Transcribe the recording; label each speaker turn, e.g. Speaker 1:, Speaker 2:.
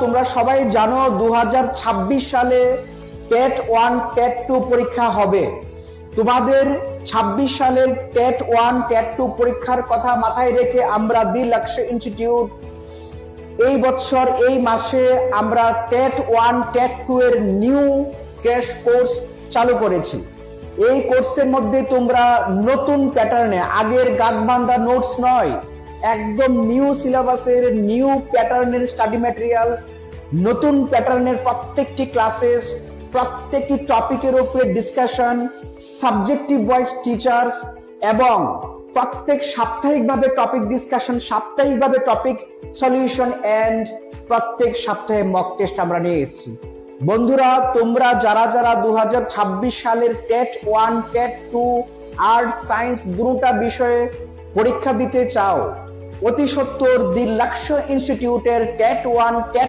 Speaker 1: তোমরা সবাই জানো 2026 সালে টেট 1 টেট 2 পরীক্ষা হবে। তোমাদের 26 সালের টেট 1 টেট 2 পরীক্ষার কথা মাথায় রেখে আমরা দি লক্ষ্য ইনস্টিটিউট এই বছর এই মাসে আমরা টেট 1 টেট 2 এর নিউ ক্র্যাশ কোর্স চালু করেছি। এই কোর্সের মধ্যে তোমরা নতুন প্যাটার্নে, আগের গাঁটবাঁধা নোটস নয়, একদম নিউ সিলেবাসের নিউ প্যাটার্নের স্টাডি ম্যাটেরিয়ালস, নতুন প্যাটার্নের প্রত্যেকটি ক্লাসেস, প্রত্যেকটি টপিকের উপরে ডিসকাশন, সাবজেক্টিভ ওয়াইজ টিচার্স এবং প্রত্যেক সাপ্তাহিকভাবে টপিক ডিসকাশন, সাপ্তাহিকভাবে টপিক সলিউশন এন্ড প্রত্যেক সপ্তাহে মক টেস্ট আমরা নিয়ে এসেছি। বন্ধুরা, তোমরা যারা যারা 2026 সালের টেট 1 টেট 2 আর্ট সায়েন্স দুটো বিষয়ে পরীক্ষা দিতে চাও, অতি সত্বর দি লক্ষ্য ইনস্টিটিউটের টেট 1 টেট